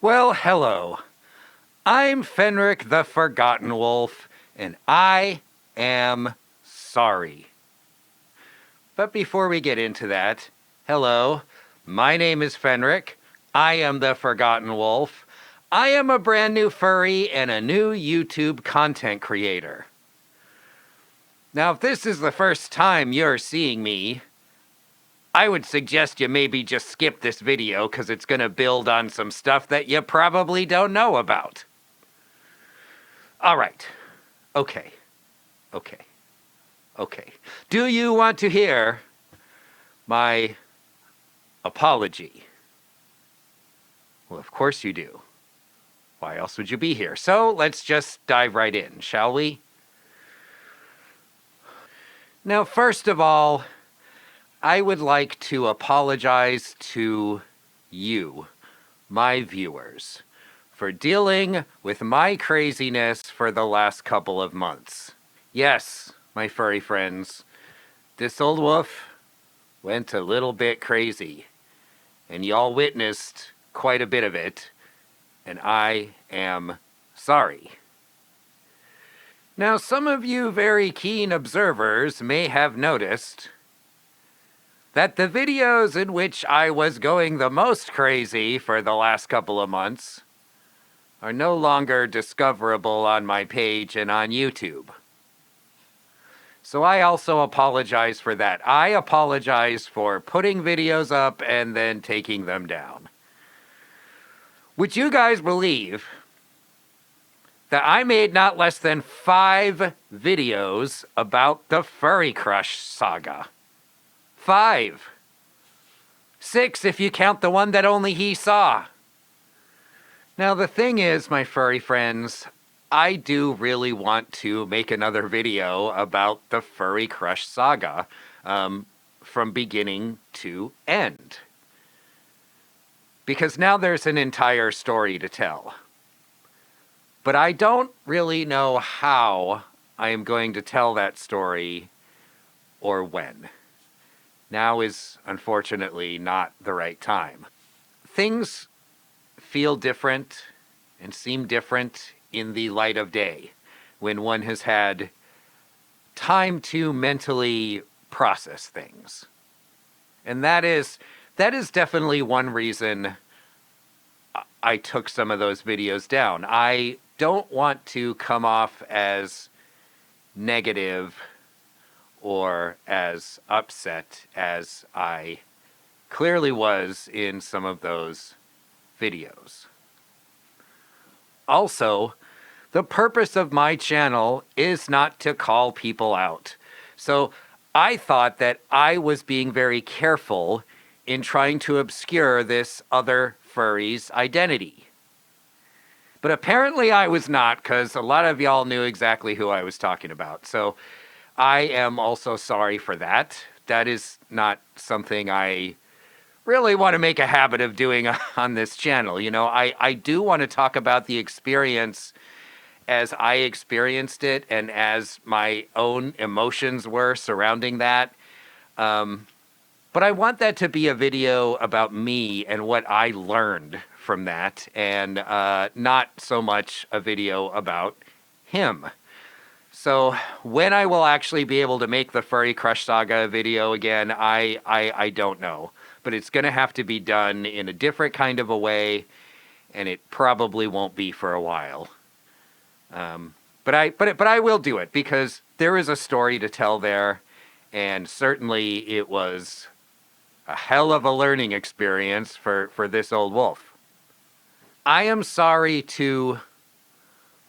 Well, hello. I'm Fenric the Forgotten Wolf, and I am sorry. But before we get into that, hello, my name is Fenric. I am the Forgotten Wolf. I am a brand new furry and a new YouTube content creator. Now, if this is the first time you're seeing me, I would suggest you maybe just skip this video because it's going to build on some stuff that you probably don't know about. All right. Okay. Do you want to hear my apology? Well, of course you do. Why else would you be here? So let's just dive right in, shall we? Now, first of all, I would like to apologize to you, my viewers, for dealing with my craziness for the last couple of months. Yes, my furry friends, this old wolf went a little bit crazy, and y'all witnessed quite a bit of it, and I am sorry. Now, some of you very keen observers may have noticed that the videos in which I was going the most crazy for the last couple of months are no longer discoverable on my page and on YouTube. So I also apologize for that. I apologize for putting videos up and then taking them down. Would you guys believe that I made not less than 5 videos about the Furry Crush saga? 5. 6 if you count the one that only he saw. Now, the thing is, my furry friends, I do really want to make another video about the Furry Crush saga from beginning to end. Because now there's an entire story to tell. But I don't really know how I am going to tell that story or when. Now is, unfortunately, not the right time. Things feel different and seem different in the light of day when one has had time to mentally process things. And that is definitely one reason I took some of those videos down. I don't want to come off as negative or as upset as I clearly was in some of those videos. Also, the purpose of my channel is not to call people out. So I thought that I was being very careful in trying to obscure this other furry's identity. But apparently I was not, because a lot of y'all knew exactly who I was talking about. So I am also sorry for that. That is not something I really want to make a habit of doing on this channel. You know, I do want to talk about the experience as I experienced it and as my own emotions were surrounding that. But I want that to be a video about me and what I learned from that, and not so much a video about him. So when I will actually be able to make the Furry Crush Saga video again, I don't know. But it's going to have to be done in a different kind of a way, and it probably won't be for a while. But I will do it, because there is a story to tell there, and certainly it was a hell of a learning experience for this old wolf. I am sorry to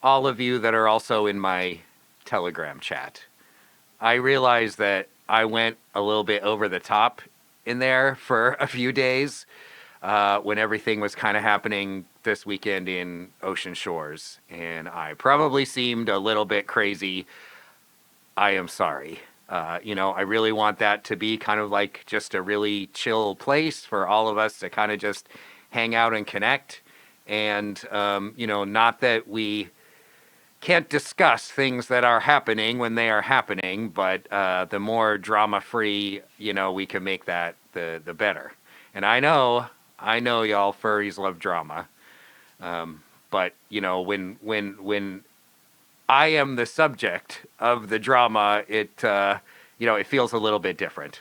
all of you that are also in my Telegram chat. I realize that I went a little bit over the top in there for a few days when everything was kind of happening this weekend in Ocean Shores, and I probably seemed a little bit crazy. I am sorry. I really want that to be kind of like just a really chill place for all of us to kind of just hang out and connect. And, not that we can't discuss things that are happening when they are happening, but the more drama-free, we can make that, the better. And I know y'all furries love drama. But when I am the subject of the drama, it feels a little bit different.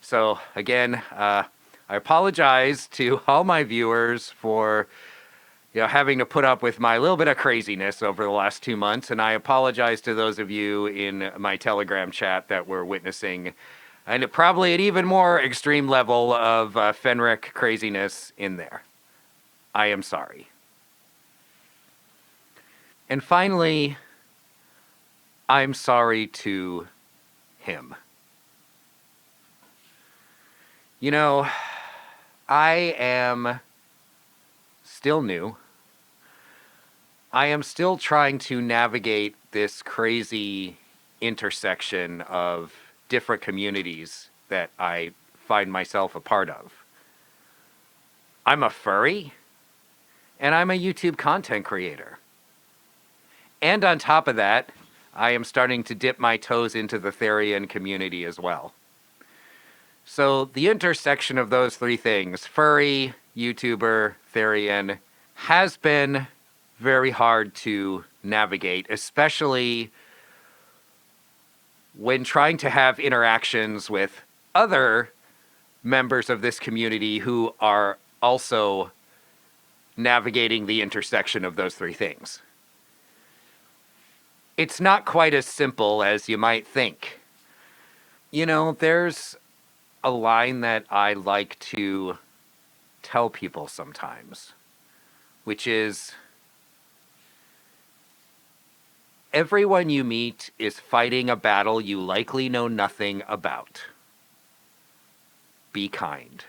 So again, I apologize to all my viewers for having to put up with my little bit of craziness over the last 2 months, and I apologize to those of you in my Telegram chat that were witnessing, and probably an even more extreme level of Fenric craziness in there. I am sorry. And finally, I'm sorry to him. I am still new. I am still trying to navigate this crazy intersection of different communities that I find myself a part of. I'm a furry, and I'm a YouTube content creator. And on top of that, I am starting to dip my toes into the Therian community as well. So the intersection of those three things, furry, YouTuber, Therian, has been very hard to navigate, especially when trying to have interactions with other members of this community who are also navigating the intersection of those three things. It's not quite as simple as you might think. There's a line that I like to tell people sometimes, which is, everyone you meet is fighting a battle you likely know nothing about. Be kind.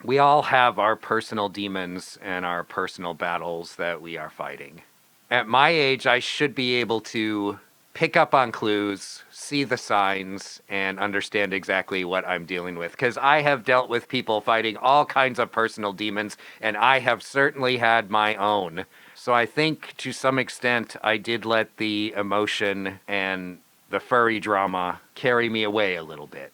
We all have our personal demons and our personal battles that we are fighting. At my age, I should be able to pick up on clues, see the signs, and understand exactly what I'm dealing with. Because I have dealt with people fighting all kinds of personal demons, and I have certainly had my own. So I think to some extent I did let the emotion and the furry drama carry me away a little bit.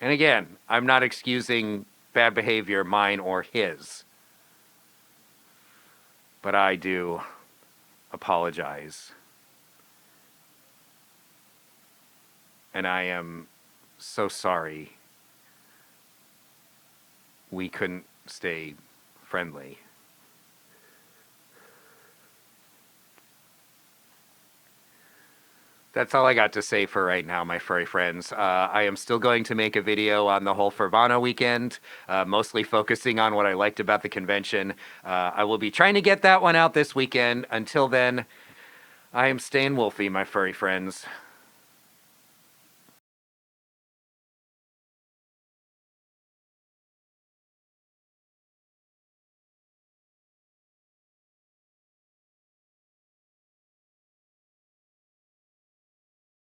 And again, I'm not excusing bad behavior, mine or his. But I do apologize. And I am so sorry we couldn't stay friendly. That's all I got to say for right now, my furry friends. I am still going to make a video on the whole Furgotten weekend, mostly focusing on what I liked about the convention. I will be trying to get that one out this weekend. Until then, I am staying wolfy, my furry friends.